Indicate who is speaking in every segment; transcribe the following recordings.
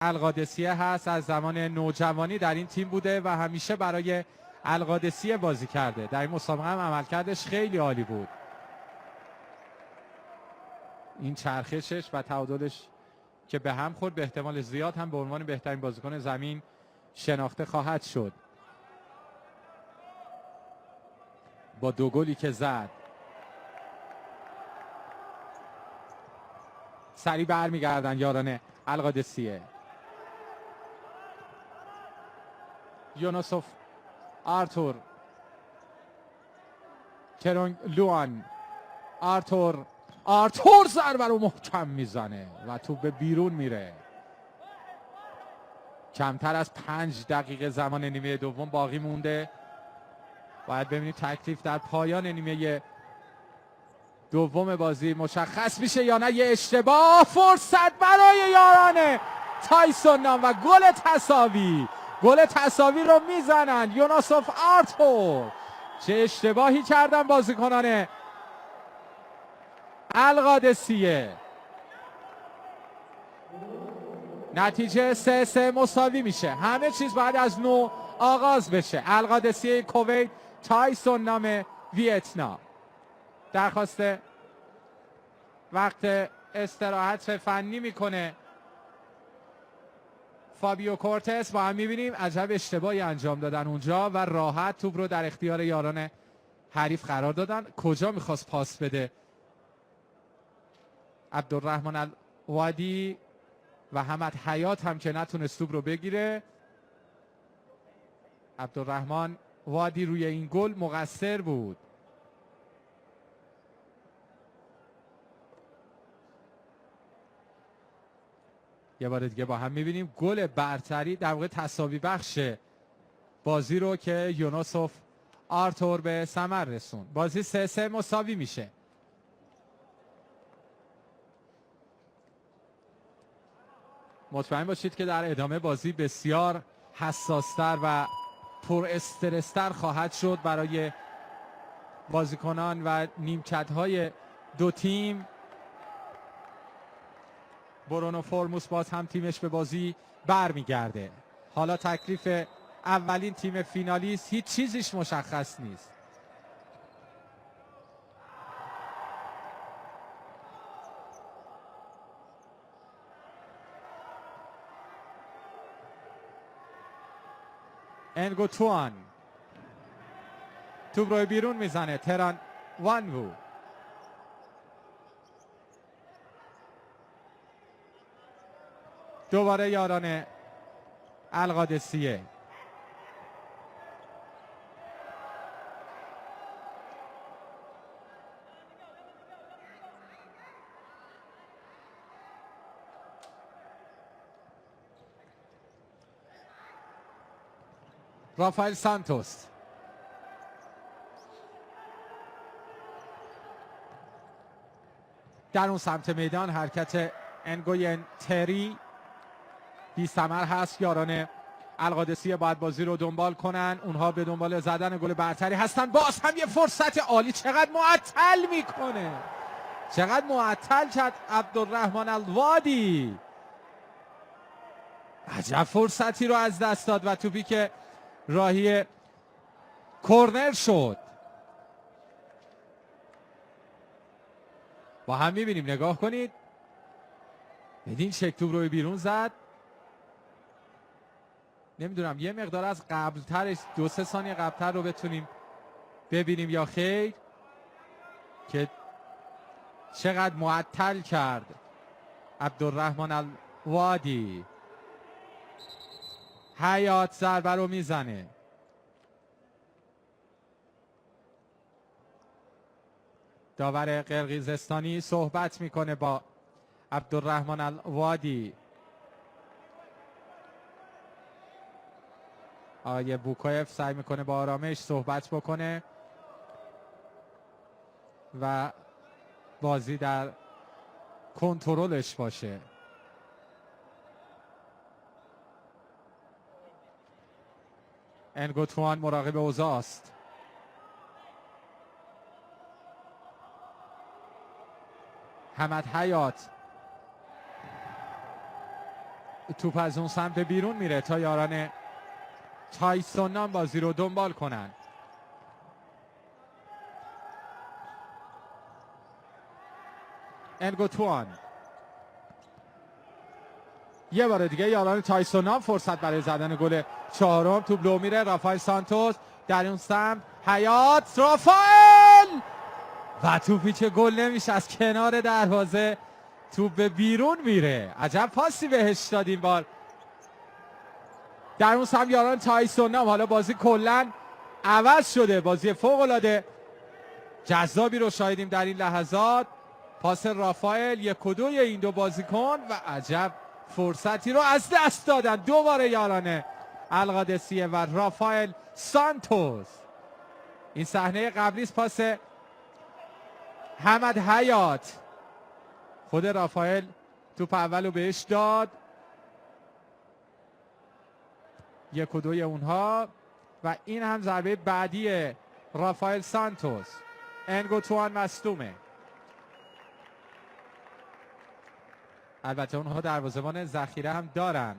Speaker 1: القادسیه هست، از زمان نوجوانی در این تیم بوده و همیشه برای القادسیه بازی کرده. در این مسابقه هم عملکردش خیلی عالی بود. این چرخشش و تعادلش که به هم خورد به احتمال زیاد هم به عنوان بهترین بازیکن زمین شناخته خواهد شد. با 2 گلی که زد سریع برمیگردن یاران القادسیه. یونوسوف آرتور، کرونگ لوان، آرتور ضربه رو محکم میزنه و توپ به بیرون میره. کمتر از 5 دقیقه زمان نیمه دوم باقی مونده. باید ببینید تکلیف در پایان نیمه دوم بازی مشخص میشه یا نه. یه اشتباه، فرصت برای یاران تایسون نام و گل تساوی رو میزنن یونوسوف آرتور. چه اشتباهی کردن بازیکنان القادسیه. نتیجه 3-3 مساوی میشه. همه چیز باید از نو آغاز بشه. القادسیه کویت تایسون نام ویتنام. درخواست وقت استراحت فنی میکنه فابیو کورتس. با هم میبینیم عجب اشتباهی انجام دادن اونجا و راحت توپ رو در اختیار یاران حریف قرار دادن. کجا میخواست پاس بده عبدالرحمن الوادی و حمد حیات هم که نتونست توپ رو بگیره. عبدالرحمن وادی روی این گل مقصر بود. یه بار دیگه با هم میبینیم گل برتری در واقع تساوی بخش بازی رو که یونوسوف آرتور به ثمر رسون. بازی 3-3 مساوی میشه. مطمئن باشید که در ادامه بازی بسیار حساستر و پر استرستر خواهد شد برای بازیکنان و نیمکت‌های دو تیم. برونو فرموس باز هم تیمش به بازی برمیگرده. حالا تکلیف اولین تیم فینالیست هیچ چیزیش مشخص نیست. انگو توان توپ روی بیرون میزنه. تران وانوو دوباره یاران القادسیه. رافائل سانتوس در اون سمت میدان. حرکت انگوین تری بی ثمر هست. یاران القادسیه باید بازی رو دنبال کنن. اونها به دنبال زدن گل برتری هستن. باز هم یه فرصت عالی. چقدر معطل میکنه. چقدر معطل کرد عبدالرحمن الوادی. عجب فرصتی رو از دست داد و توپی که راهی کورنر شد. با هم میبینیم. نگاه کنید. بدین شکل توپ روی بیرون زد. نمیدونم یه مقدار از قبلترش 2-3 ثانیه قبلتر رو بتونیم ببینیم یا خیر که چقدر معطل کرد عبدالرحمن الوادی. حیات ضربه رو میزنه. داور قرقیزستانی صحبت میکنه با عبدالرحمن الوادی. آقای بوکایف سعی میکنه با آرامش صحبت بکنه و بازی در کنترلش باشه. انگو توان مراقب اوضاع است. حمد حیات توپ از اون سمت بیرون میره تا یاران تایسون نام بازی رو دنبال کنن. انگوتوان یه بار دیگه یاران تایسون نام فرصت برای زدن گل چهارم. توپ لو میره. رافائل سانتوس در اون سمت. حیات رافائل و توپی که گل نمیشه از کنار دروازه توپ به بیرون میره. عجب پاسی بهش دادیم بار. در اون سمت یاران تایسون نام. حالا بازی کلا عوض شده. بازی فوق العاده جذابی رو شاهدیم در این لحظات. پاس رافائل 1-2 این دو بازیکن و عجب فرصتی رو از دست دادن دوباره یاران القادسیه و رافائل سانتوس. این صحنه قبلی پاس حمد حیات. خود رافائل توپ اولو بهش داد. 1-2 اونها و این هم ضربه بعدی رافائل سانتوس. انگوتوان مصدومه. البته اونها دروازه‌بان ذخیره هم دارن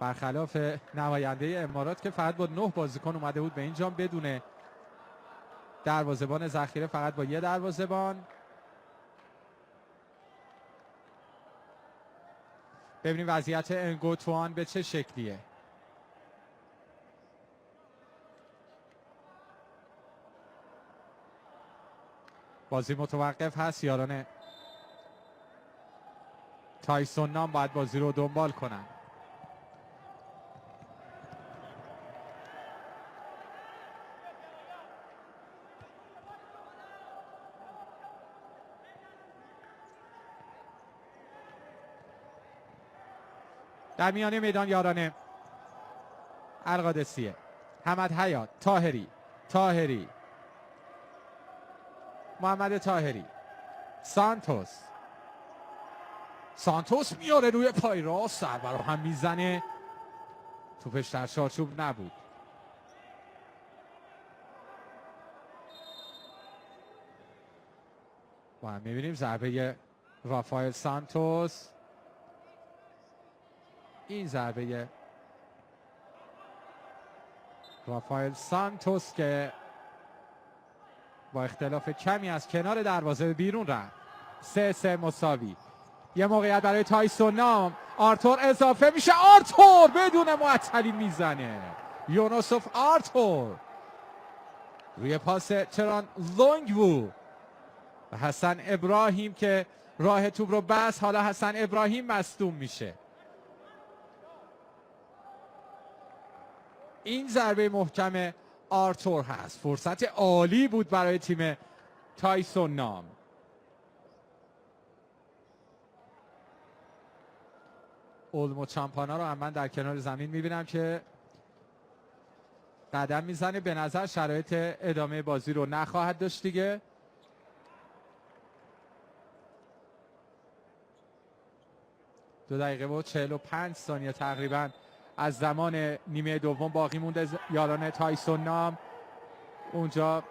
Speaker 1: برخلاف نماینده امارات که فقط با 9 بازیکن اومده بود به اینجا بدون دروازه‌بان ذخیره، فقط با یه دروازه‌بان. ببینیم وضعیت انگوتوان به چه شکلیه. بازی متوقف هست. یاران تایسون نام باید بازی رو دنبال کنن. در میانه میدان یاران القادسیه. حمد حیات. طاهری محمد طاهری. سانتوس میاره روی پای راست. سر برا هم میزنه. توپش در چارچوب نبود. و هم میبینیم ضربه رافائل سانتوس. این ضربه رافائل سانتوس که با اختلاف کمی از کنار دروازه بیرون رفت. 3-3 مساوی. یه موقعیت برای تایسون نام. آرتور اضافه میشه. آرتور بدون معطلی میزنه. یونوسف آرتور روی پاس تران لونگوو و حسن ابراهیم که راه توپ رو بس. حالا حسن ابراهیم مصدوم میشه. این ضربه محکم آرتور هست. فرصت عالی بود برای تیم تایسون نام. اولمو چامپانا رو هم من در کنار زمین میبینم که قدم میزنه. به نظر شرایط ادامه بازی رو نخواهد داشت دیگه. دو دقیقه و 45 ثانیه تقریبا از زمان نیمه دوم باقی مونده. یاران تایسون نام اونجا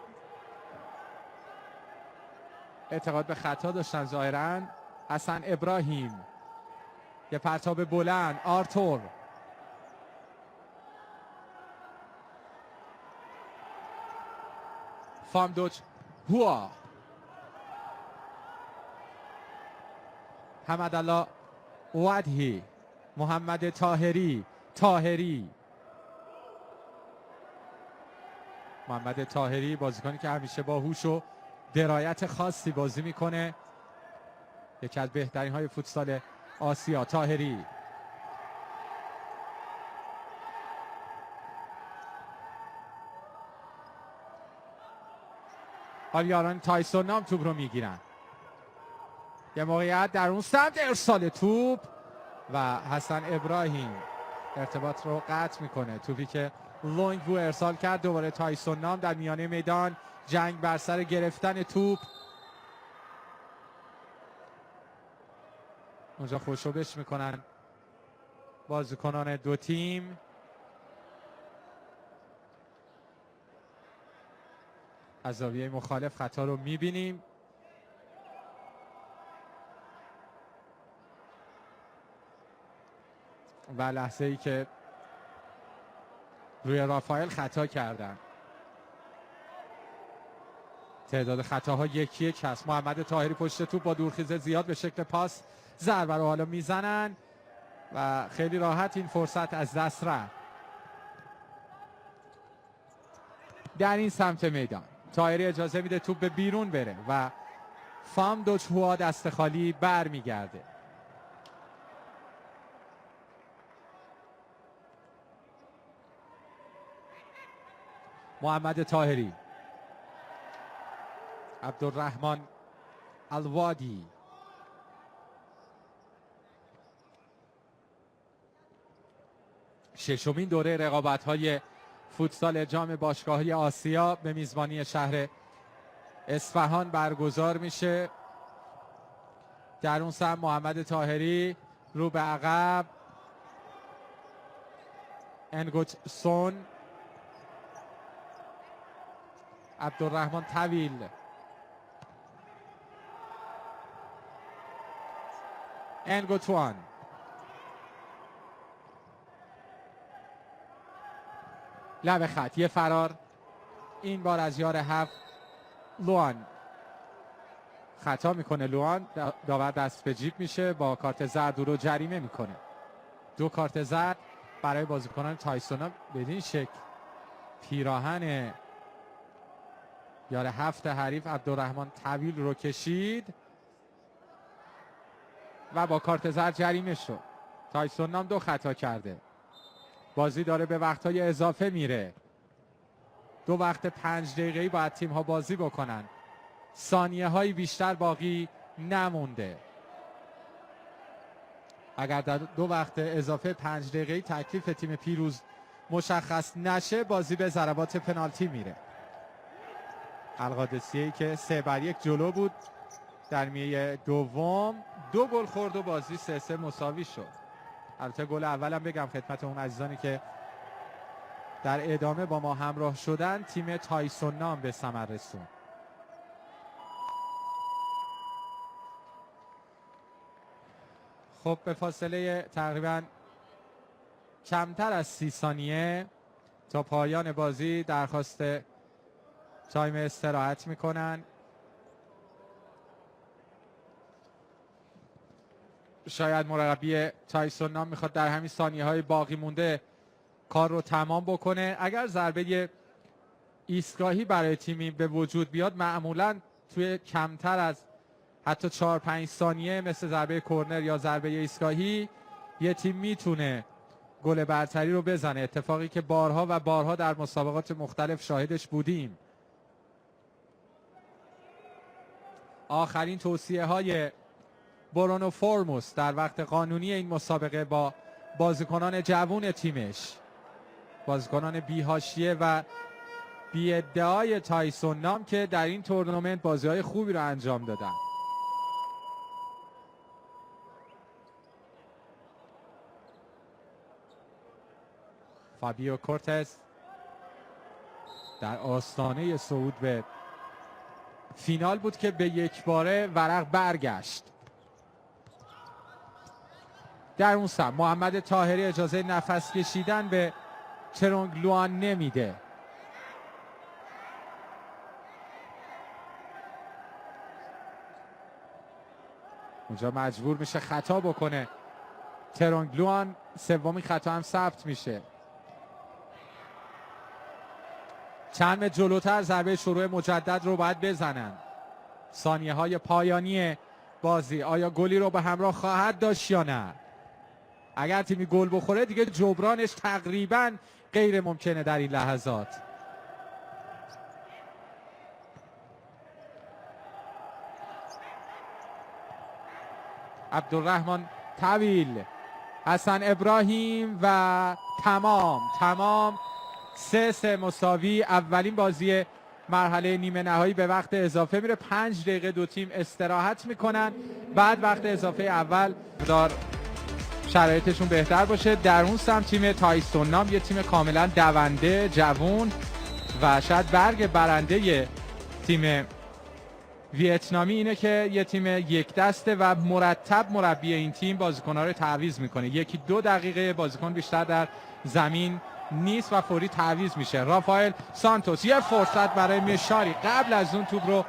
Speaker 1: اعتقاد به خطا داشتن ظاهرا. حسن ابراهیم یه پرتاب بلند. آرتور فامدوچ هوا. حمدالله ودهی. محمد طاهری. محمد طاهری بازیکنی که همیشه با هوش و درایت خاصی بازی میکنه. یکی از بهترین های فوتسال آسیا. طاهری حال یاران تایسون نام توپ رو میگیرن. یه موقعیت در اون سمت. ارسال توپ و حسن ابراهیم ارتباط رو قطع میکنه. توپی که لونگوو ارسال کرد. دوباره تایسون نام در میانه میدان. جنگ بر سر گرفتن توپ. اونجا خوشوبش میکنن بازیکنان دو تیم. از زاویه مخالف خطا رو میبینیم. و لحظه ای که روی رافائل خطا کردن. تعداد خطاها یکی یک هست. محمد طاهری پشت توپ با دورخیز زیاد به شکل پاس ضربه رو حالا میزنن و خیلی راحت این فرصت از دست رفت. در این سمت میدان طاهری اجازه میده توپ به بیرون بره و فام دوچهوا دست خالی بر میگرده. محمد طاهری، عبدالرحمن الوادی، ششمین دوره رقابت‌های فوتسال جام باشگاهی آسیا به میزبانی شهر اصفهان برگزار میشه. در اون سمت محمد طاهری رو به عقب، انگوت سون، عبدالرحمن طویل، انگوتوان، لب خط یه فرار این بار از یار 7 لوان. خطا میکنه لوان، داور دست به جیب میشه، با کارت زرد رو جریمه میکنه. 2 کارت زرد برای بازیکنان تایسونا بدین شکل. پیراهن یار 7 حریف عبدالرحمن طویل رو کشید و با کارت زرد جریمه شد. تایسون هم 2 خطا کرده. بازی داره به وقتهای اضافه میره. 2 وقت 5 دقیقه‌ای باید تیم ها بازی بکنن. ثانیه های بیشتر باقی نمونده. اگر در 2 وقت اضافه 5 دقیقه‌ای تکلیف تیم پیروز مشخص نشه، بازی به ضربات پنالتی میره. القادسیه‌ای که 3-1 جلو بود در نیمه دوم 2 گل خورد و بازی 3-3 مساوی شد. البته گل اولم بگم خدمت اون عزیزانی که در ادامه با ما همراه شدن، تیم تایسون نام به ثمر رسوند. خب به فاصله تقریبا کمتر از 30 ثانیه تا پایان بازی درخواست تایم استراحت میکنن. شاید مربی تایسون نام میخواد در همین ثانیه های باقی مونده کار رو تمام بکنه. اگر ضربه ایستگاهی برای تیمی به وجود بیاد، معمولا توی کمتر از حتی 4-5 ثانیه مثل ضربه کرنر یا ضربه ایستگاهی یه تیم میتونه گل برتری رو بزنه. اتفاقی که بارها و بارها در مسابقات مختلف شاهدش بودیم. آخرین توصیه های برونو فورموس در وقت قانونی این مسابقه با بازیکنان جوان تیمش، بازیکنان بی‌حاشیه و بی‌ادعای تایسون نام که در این تورنمنت بازی‌های خوبی رو انجام دادن. فابیو کورتز در آستانه صعود به فینال بود که به یک باره ورق برگشت. در اون سمت محمد طاهری اجازه نفس کشیدن به ترونگ لوان نمیده. اونجا مجبور میشه خطا بکنه ترونگ لوان. 3مین خطا هم ثبت میشه. چند متر جلوتر ضربه شروع مجدد رو باید بزنن. ثانیه های پایانی بازی آیا گلی رو به همراه خواهد داشت یا نه؟ اگر تیمی گل بخوره دیگه جبرانش تقریبا غیر ممکنه در این لحظات. عبدالرحمن طویل، حسن ابراهیم و تمام 3-3 مساوی. اولین بازی مرحله نیمه نهایی به وقت اضافه میره. 5 دقیقه 2 تیم استراحت میکنن. بعد وقت اضافه اول دار شرایطشون بهتر باشه. در اون سمت تیم تایسون نام یه تیم کاملا دونده، جوون و شاید برگ برنده تیم ویتنامی اینه که یه تیم یک دسته و مرتب مربی این تیم بازیکن‌ها رو تعویض میکنه. 1-2 دقیقه بازیکن بیشتر در زمین نیست و فوری تعویض میشه. رافائل سانتوس یه فرصت برای مشاری، قبل از اون توپ رو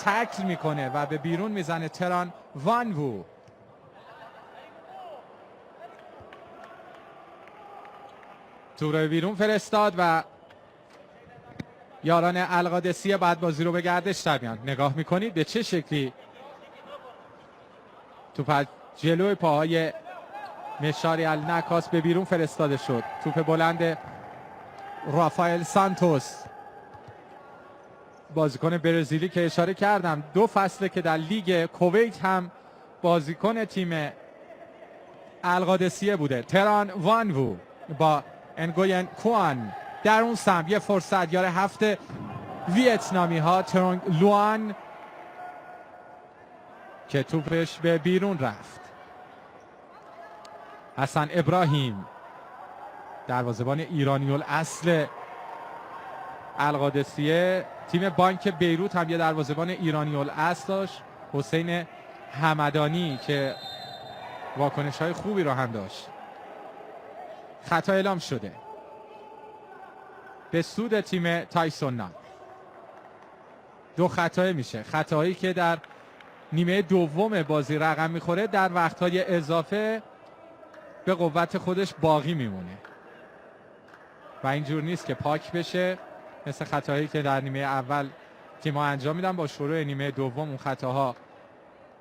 Speaker 1: تکل میکنه و به بیرون میزنه تران وانوو. توپ رو بیرون فرستاد و یاران القادسیه بعد بازی رو به گردش در میان. نگاه میکنید به چه شکلی توپ جلوی پاهای مشاری النکاس به بیرون فرستاده شد. توپ بلند رافائل سانتوس، بازیکن برزیلی که اشاره کردم 2 فصله که در لیگ کویت هم بازیکن تیم القادسیه بوده. تران وانوو با انگوین کوان در اون سمت یه فرصت، یار هفته ویتنامی ها ترونگ لوان که توپش به بیرون رفت. حسن ابراهیم دروازه‌بان ایرانی الاصل القادسیه، تیم بانک بیروت هم یه دروازه‌بان ایرانی الاصل داشت، حسین همدانی که واکنش‌های خوبی رو هم داشت. خطا اعلام شده به سود تیم تایسون نام. 2 خطا میشه. خطایی که در نیمه دوم بازی رقم میخوره در وقتهای اضافه به قوت خودش باقی میمونه و اینجور نیست که پاک بشه مثل خطایی که در نیمه اول تیم‌ها انجام میدن. با شروع نیمه دوم اون خطاها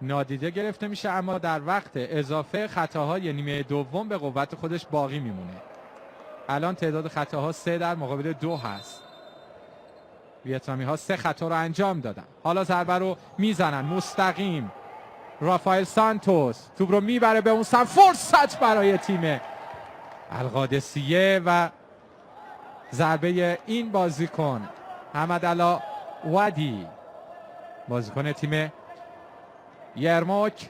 Speaker 1: نادیده گرفته میشه، اما در وقت اضافه خطاهای نیمه دوم به قوت خودش باقی میمونه. الان تعداد خطاها 3 در مقابل 2 هست. ویتنامی ها 3 خطا رو انجام دادن. حالا ضربه رو میزنن مستقیم. رافائل سانتوس توپ رو میبره به اون سمت، فرصت برای تیم القادسیه و ضربه این بازیکن حمدالله وادی، بازیکن تیم یرموک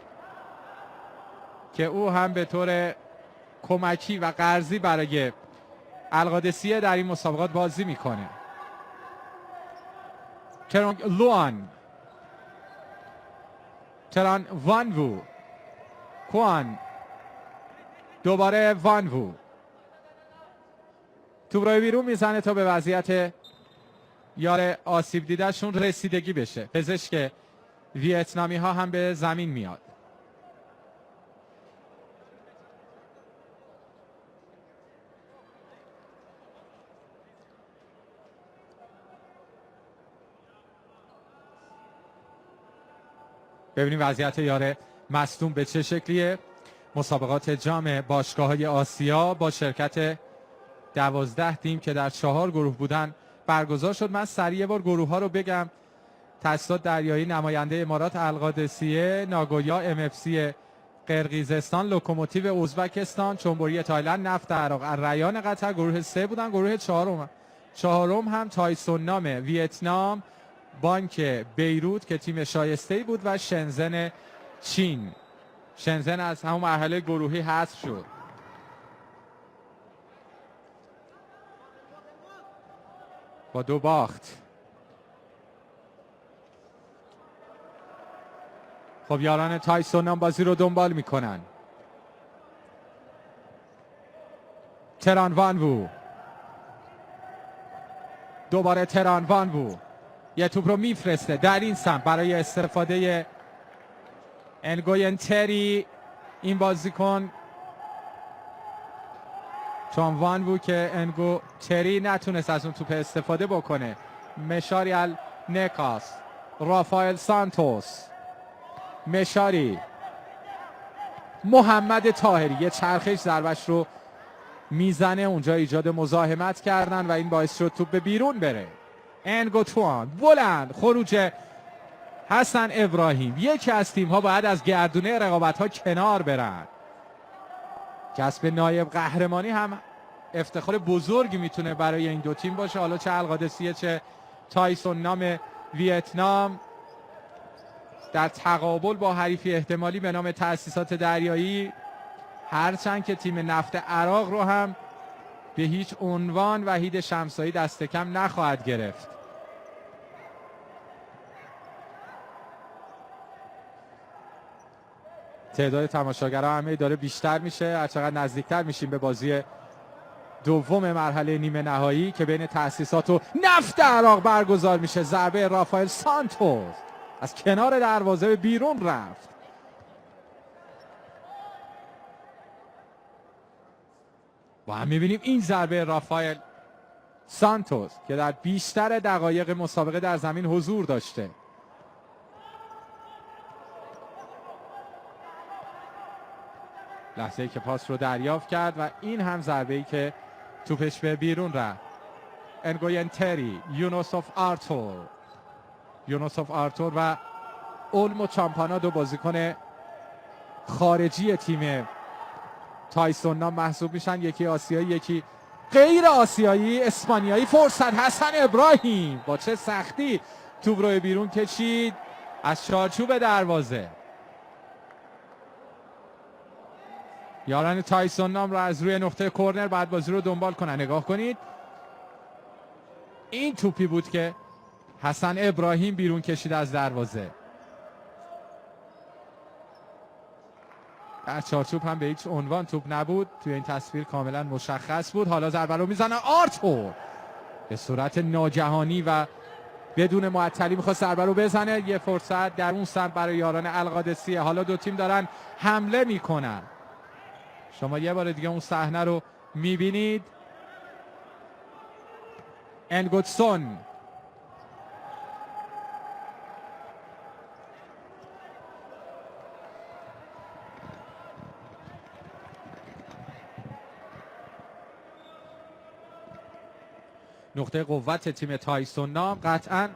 Speaker 1: که او هم به طور کمکی و قرضی برای القادسیه در این مسابقات بازی میکنه. ترونگ لوان، تران وانوو، کوان، دوباره وانوو توپ رو بیرون میزنه تا به وضعیت یار آسیب دیدهشون رسیدگی بشه. پزشک ویتنامی ها هم به زمین میاد. ببینیم وضعیت یار مصدوم به چه شکلیه. مسابقات جام باشگاه‌های آسیا با شرکت 12 تیم که در 4 گروه بودن برگزار شد. من سریع یه بار گروه ها رو بگم. تاسیسات دریایی نماینده امارات القادسیه، ناگویا MFC قرقیزستان، لوکوموتیو ازبکستان، چنبوری تایلند، نفت عراق، الریان قطر گروه 3 بودن. گروه چهارم هم تایسون نام ویتنام، بانک بیروت که تیم شایسته‌ای بود و شنزن چین. شنزن از همون مرحله گروهی حذف شد. با 2 باخت. خب یاران تایسون هم بازی رو دنبال میکنن. تران وانوو، دوباره تران وانوو یه توپ رو میفرسته در این سمت برای استفاده انگوین تری. این بازیکن چون وانوو که انگو تری نتونست از اون توپ استفاده بکنه. مشاری النکاس، رافائل سانتوس، مشاری، محمد طاهری یه چرخش ضربش رو میزنه اونجا، ایجاد مزاحمت کردن و این باعث شد توپ به بیرون بره. انگو توان بلند، خروج حسن ابراهیم. یکی از تیم ها باید از گردونه رقابت ها کنار برن. کسب نایب قهرمانی هم افتخار بزرگی میتونه برای این 2 تیم باشه، حالا چه القادسیه چه تایسون نام ویتنام، در تقابل با حریفی احتمالی به نام تأسیسات دریایی. هرچند که تیم نفت عراق رو هم به هیچ عنوان وحید شمسایی دست کم نخواهد گرفت. تعداد تماشاگرها همه داره بیشتر میشه هر چقدر نزدیکتر میشیم به بازی دوم مرحله نیمه نهایی که بین تأسیسات و نفت عراق برگزار میشه. ضربه رافائل سانتوس از کنار دروازه به بیرون رفت. با هم میبینیم این ضربه رافائل سانتوس که در بیشتر دقایق مسابقه در زمین حضور داشته. لحظه‌ای که پاس رو دریافت کرد و این هم ضربه‌ای که توپش به بیرون رفت. انگوین تری، یونوسوف آرتور و اولمو چامپانا دو بازیکن خارجی تیم تایسون نام محسوب میشن. یکی آسیایی یکی غیر آسیایی. اسپانیایی فرصت حسن ابراهیم با چه سختی توپ رو بیرون کشید از چارچوب دروازه. یاران تایسون نام رو از روی نقطه کرنر بعد بازی رو دنبال کنن. نگاه کنید این توپی بود که حسن ابراهیم بیرون کشید از دروازه. در چارچوب هم به هیچ عنوان توپ نبود. توی این تصویر کاملا مشخص بود. حالا ضربه رو میزنه آرتور به صورت ناگهانی و بدون معطلی میخواد ضربه رو بزنه. یه فرصت در اون سمت برای یاران القادسیه. حالا دو تیم دارن حمله میکنن. شما یه بار دیگه اون صحنه رو میبینید. انگوتسون نقطه قوت تیم تایسون نام قطعا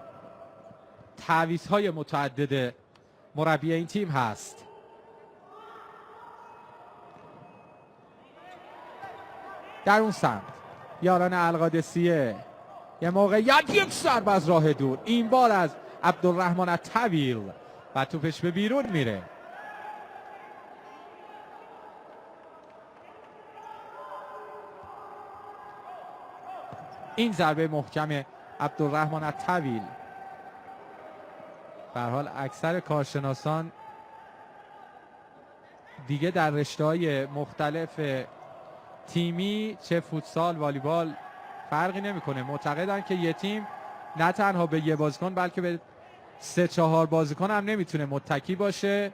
Speaker 1: تعویض‌های متعدد مربی این تیم هست. در اون سمت یاران القادسیه یه موقعیت یک ضربه از راه دور این بار از عبدالرحمن الطویل و توپش به بیرون میره. این ضربه محکم عبدالرحمن الطویل به هر حال اکثر کارشناسان دیگه در رشته‌های مختلف تیمی چه فوتسال والیبال فرقی نمیکنه معتقدن که یه تیم نه تنها به یه بازیکن بلکه به 3-4 بازیکن هم نمیتونه متکی باشه.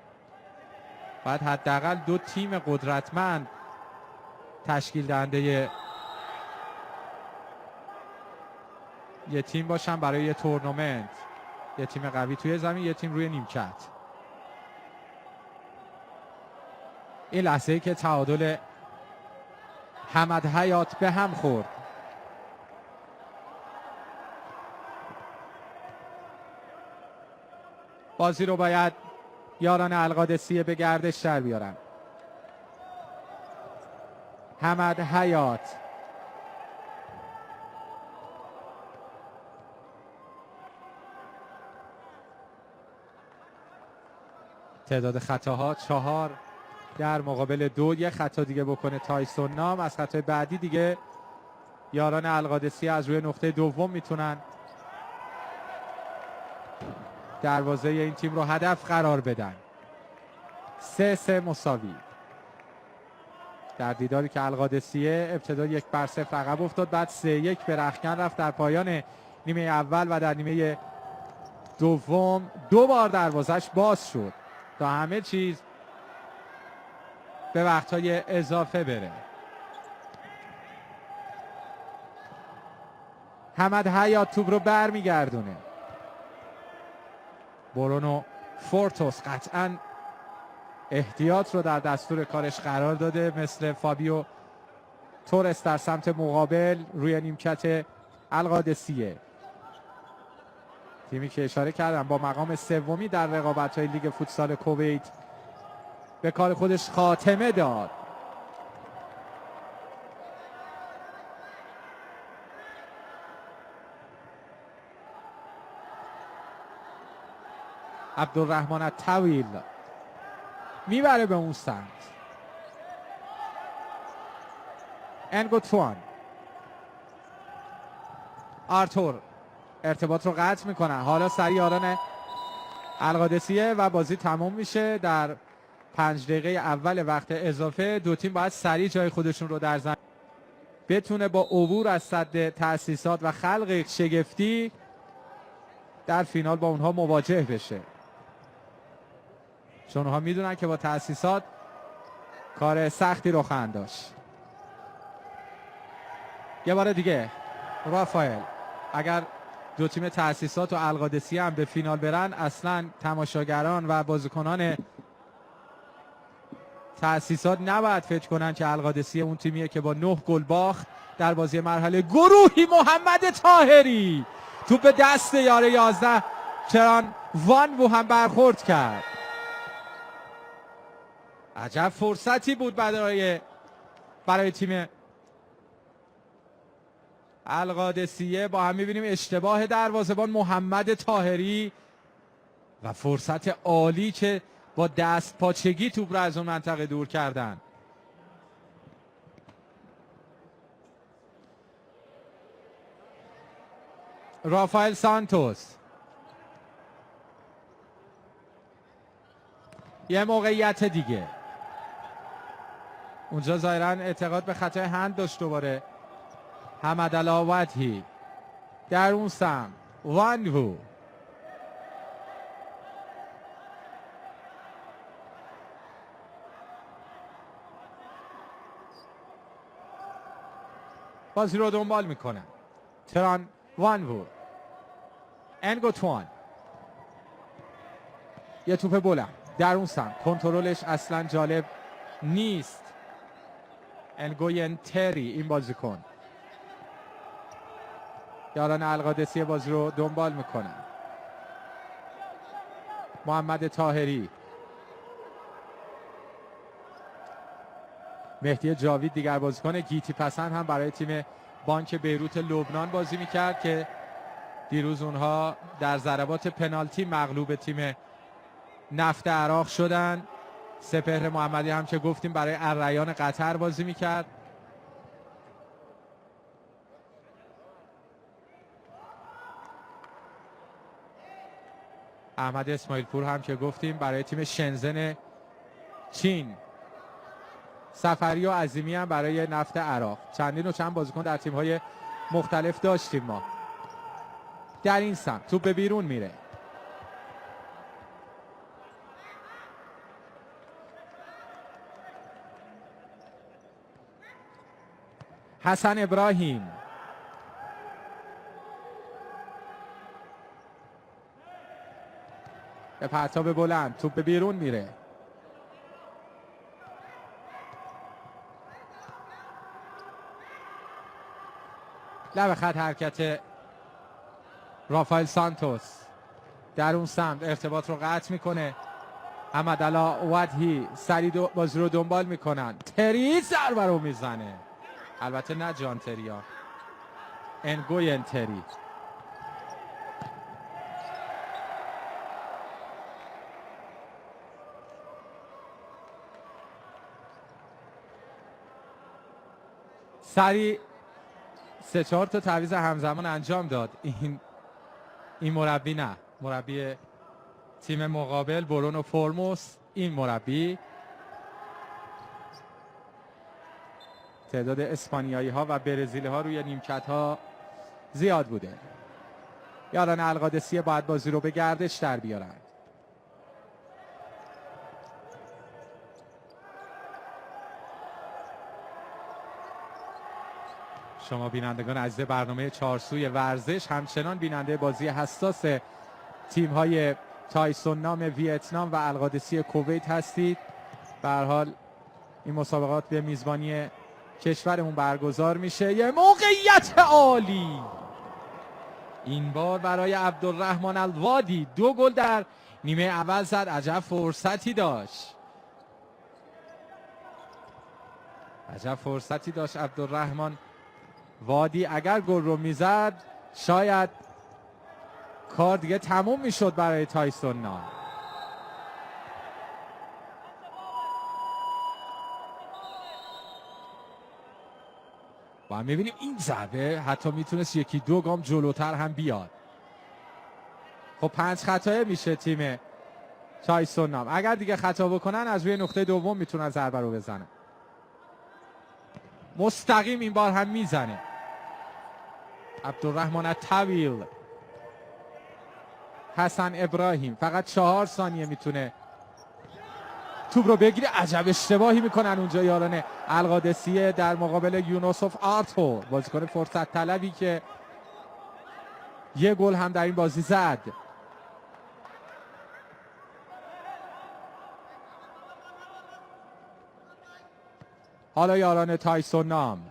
Speaker 1: باید حداقل دو تیم قدرتمند تشکیل دهنده یه تیم باشن برای یه تورنمنت. یه تیم قوی توی زمین یه تیم روی نیمکت. این لحظه‌ای که تعادل حمد حیات به هم خورد. بازی رو باید یاران القادسیه به گردش در بیارن. حمد حیات تعداد خطاها 4 در مقابل 2. یه خطا دیگه بکنه تایسون نام از خطای بعدی دیگه یاران القادسیه از روی نقطه دوم میتونن دروازه این تیم رو هدف قرار بدن. 3-3 مساوی. در دیداری که القادسیه ابتدا 1-0 عقب افتاد بعد 3-1 به رختکن رفت در پایان نیمه اول و در نیمه دوم 2 بار دروازش باز شد تا همه چیز به وقتهای اضافه بره. حمد حیات توپ رو برمیگردونه. برونو فورتوس قطعا احتیاط رو در دستور کارش قرار داده مثل فابیو تورس در سمت مقابل روی نیمکت القادسیه. تیمی که اشاره کردم با مقام سومی در رقابت‌های لیگ فوتسال کویت به کار خودش خاتمه داد. عبدالرحمن الطویل میبره به اون سمت. انگوتوان آرتور ارتباط رو قطع میکنن. حالا سریع یاران القادسیه و بازی تموم میشه. در 5 دقیقه اول وقت اضافه دو تیم باید سریع جای خودشون رو در زمین بتونه با عبور از سد تأسیسات و خلق شگفتی در فینال با اونها مواجه بشه، چون اونها میدونن که با تأسیسات کار سختی رو خواهند داشت. یه بار دیگه رافائل، اگر دو تیم تأسیسات و القادسیه هم به فینال برن، اصلا تماشاگران و بازیکنان تأسیسات نباید فکر کنن که القادسیه اون تیمیه که با 9 گل باخت در بازی مرحله گروهی. محمد طاهری توپ به دست یاره 11 کران وانوو هم برخورد کرد. عجب فرصتی بود برای تیم القادسیه. با هم میبینیم اشتباه دروازه‌بان محمد طاهری و فرصت عالی که با دست پاچگی توپ را از اون منطقه دور کردن. رافائل سانتوس، یه موقعیت دیگه اونجا ظاهراً اعتقاد به خطای هند داشت. دوباره حمدالله وادهی در اون سمت، وانوو بازی رو دنبال میکنن. تران وانوو، انگوتوان، یه توپ بلند در اون سمت، کنترلش اصلا جالب نیست. انگوین تری این بازیکن، یاران القادسیه بازی رو دنبال میکنن. محمد طاهری، مهدی جاوید دیگر بازیکن گیتی پسند هم برای تیم بانک بیروت لبنان بازی میکرد که دیروز اونها در ضربات پنالتی مغلوب تیم نفت عراق شدن. سپهر محمدی هم که گفتیم برای الریان قطر بازی میکرد. احمد اسماعیل پور هم که گفتیم برای تیم شنزن چین. سفری و عظیمی هم برای نفت عراق. چندین و چند بازیکن در تیم‌های مختلف داشتیم ما. در این سمت توپ به بیرون میره. حسن ابراهیم، به پرتاب بلند توپ به بیرون میره. لب خط حرکت رافائل سانتوس در اون سمت ارتباط رو قطع میکنه. حمدالله وادهی سریع بازی رو دنبال میکنن. تری ضربه رو میزنه، البته نه جان تریا، انگوین تری. سریع 3-4 تا تعویض همزمان انجام داد این مربی، نه مربی تیم مقابل برونو فرموس، این مربی. تعداد اسپانیایی ها و برزیلی ها روی نیمکت ها زیاد بوده. یاران القادسیه باید بازی رو به گردش در بیارن. شما بینندگان عزیز برنامه چهارسوی ورزش، همچنان بیننده بازی حساس تیم‌های تایسون نام ویتنام و القادسیه کویت هستید. به هر حال این مسابقات به میزبانی کشورمون برگزار میشه. یه موقعیت عالی این بار برای عبدالرحمن الوادی، 2 گل در نیمه اول زد. عجب فرصتی داشت، عجب فرصتی داشت عبدالرحمن وادی. اگر گل رو میزد شاید کار دیگه تموم میشد برای تایسون نام. و هم میبینیم این ضربه حتی میتونست 1-2 گام جلوتر هم بیاد. خب 5 خطای میشه تیم تایسون نام. اگر دیگه خطا بکنن از روی نقطه دوم میتونن ضربه رو بزنن. مستقیم این بار هم میزنه عبدالرحمن الطویل. حسن ابراهیم فقط 4 ثانیه میتونه توپ رو بگیره. عجب اشتباهی میکنن اونجا یاران القادسیه در مقابل یونوسوف آرتور، بازیکن فرصت طلبی که یه گل هم در این بازی زد. حالا یاران تایسون نام.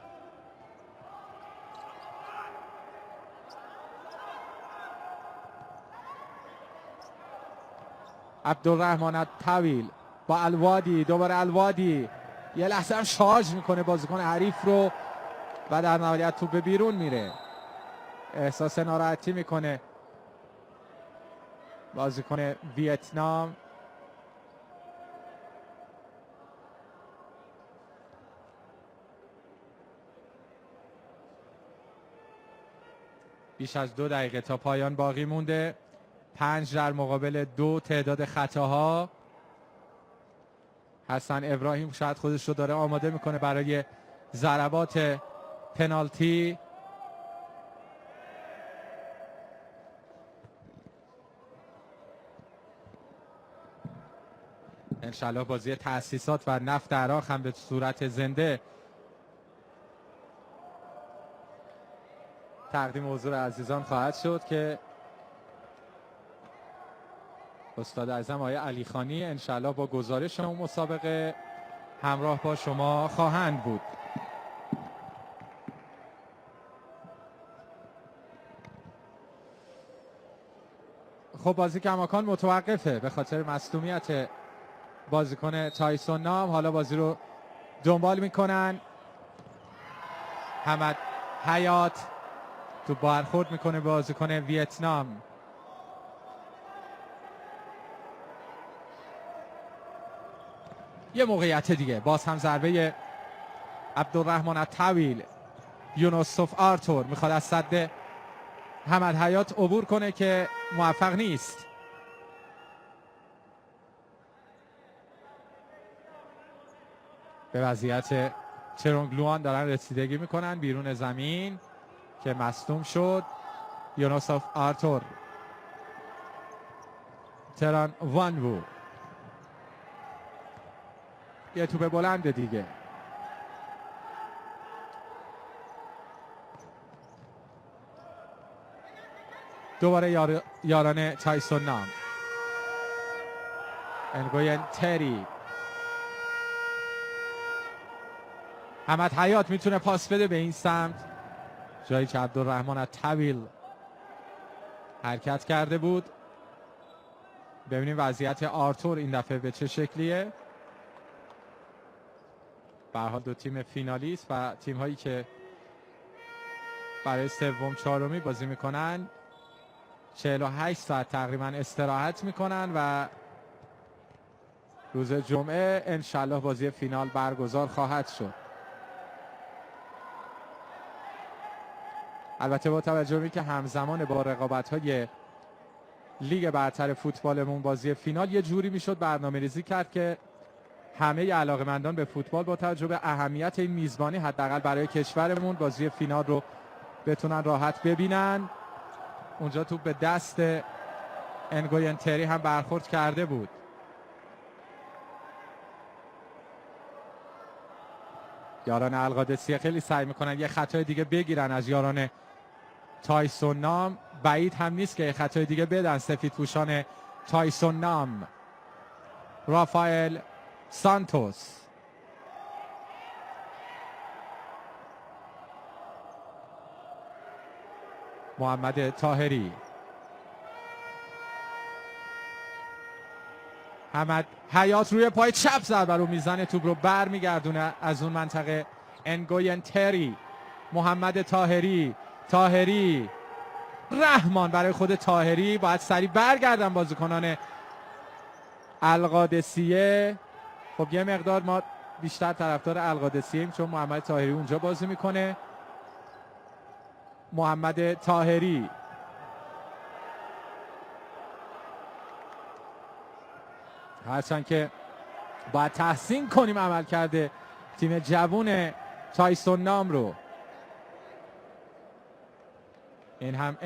Speaker 1: عبدالرحمن الطویل با الوادی، دوباره الوادی یه لحظه هم شارژ میکنه بازیکن حریف رو و در نهایت توپ بیرون میره. احساس ناراحتی میکنه بازیکن ویتنام. بیش از 2 دقیقه تا پایان باقی مونده. 5 در مقابل 2 تعداد خطاها. حسن ابراهیم شاید خودش رو داره آماده میکنه برای ضربات پنالتی. انشالله بازی تأسیسات و نفت عراق هم به صورت زنده تقدیم حضور عزیزان خواهد شد که استاد اعظم آقای علی خانی انشالله با گزارش اون مسابقه همراه با شما خواهند بود. خب بازی کماکان متوقفه به خاطر مصدومیت بازیکن تایسون نام. حالا بازی رو دنبال میکنن. حمد حیات تو برخورد میکنه بازیکن ویتنام. یه موقعیت دیگه، باز هم ضربه عبدالرحمن الطویل. یونوسوف آرتور میخواد از سد حمد حیات عبور کنه که موفق نیست. به وضعیت چرونگلوان دارن رسیدگی میکنن بیرون زمین که مصدوم شد. یونوسوف آرتور. تران وانوو. یه توپ بلند دیگه. دوباره یاران تایسون نام. انگوین تری. حمد حیات میتونه پاس بده به این سمت، جایی که عبدالرحمن الطویل حرکت کرده بود. ببینیم وضعیت آرتور این دفعه به چه شکلیه. به هر حال 2 تیم فینالیست و تیم هایی که برای سوم چهارمی بازی میکنن 48 ساعت تقریبا استراحت میکنن و روز جمعه انشالله بازی فینال برگزار خواهد شد. البته با توجه به که همزمان با رقابت‌های لیگ برتر فوتبالمون بازی فینال یه جوری میشد برنامه‌ریزی کرد که همه علاقه‌مندان به فوتبال با توجه به اهمیت این میزبانی حداقل برای کشورمون بازی فینال رو بتونن راحت ببینن. اونجا توپ به دست انگوین تری هم برخورد کرده بود. یاران القادسیه خیلی سعی میکنن یه خطای دیگه بگیرن از یاران تایسون نام. بعید هم نیست که یه خطای دیگه بدن سفید پوشان تایسون نام. رافائل سانتوس. محمد طاهری. حمد حیات روی پای چپ ضربه رو میزنه، توپ رو بر میگردونه از اون منطقه. انگوین تری. محمد طاهری. طاهری رحمان برای خود طاهری. باید سریع برگردن بازیکنان القادسیه. خب یه مقدار ما بیشتر طرفدار القادسیه‌ایم چون محمد طاهری اونجا بازی میکنه. محمد طاهری. هرچند که باید تحسین کنیم عمل کرده تیم جوون تایسون نام رو. این هم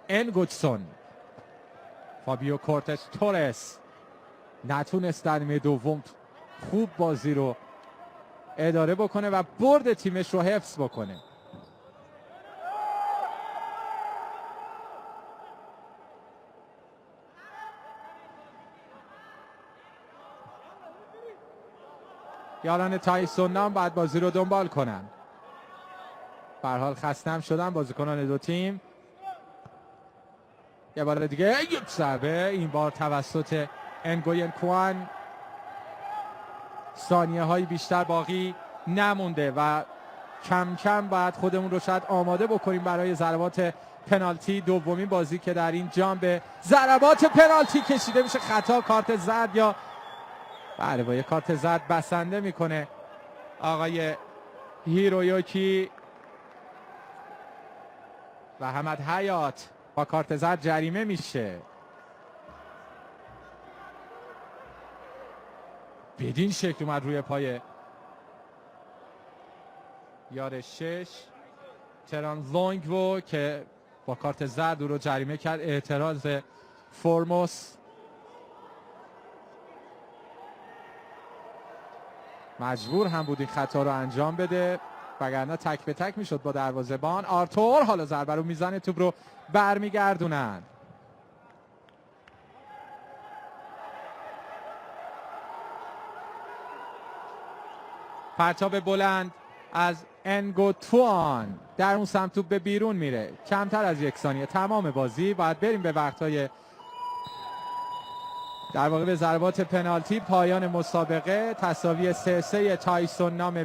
Speaker 1: انگوتسون. فابیو کورتس تورس نتونست در نیمه دوم خوب بازی رو اداره بکنه و برد تیمش رو حفظ بکنه. یاران تایسون نام باید بازی رو دنبال کنن. به هر حال خسته هم شدن بازیکنان دو تیم. یه بار دیگه یک ضربه، این بار توسط انگوین کوان. ثانیه های بیشتر باقی نمونده و کم کم باید خودمون رو شاید آماده بکنیم برای ضربات پنالتی. دومین بازی که در این جام به ضربات پنالتی کشیده میشه. خطا، کارت زرد یا بله با یه کارت زرد بسنده میکنه آقای هیرویوکی و حمد حیات با کارت زرد جریمه میشه. بدین شکل اومد روی پای یار 6 تران لونگوو که با کارت زرد او رو جریمه کرد. اعتراض فورموس. مجبور هم بود این خطا رو انجام بده وگرنه تک به تک میشد با دروازه‌بان. آرتور حالا ضربه رو میزنه، توپ رو برمیگردونن. پرتاب بلند از انگوتوان در اون سمت توپ به بیرون میره. کمتر از یک ثانیه تمام بازی. باید بریم به وقتهای در واقع به ضربات پنالتی. پایان مسابقه تساوی 3-3 تایسون نام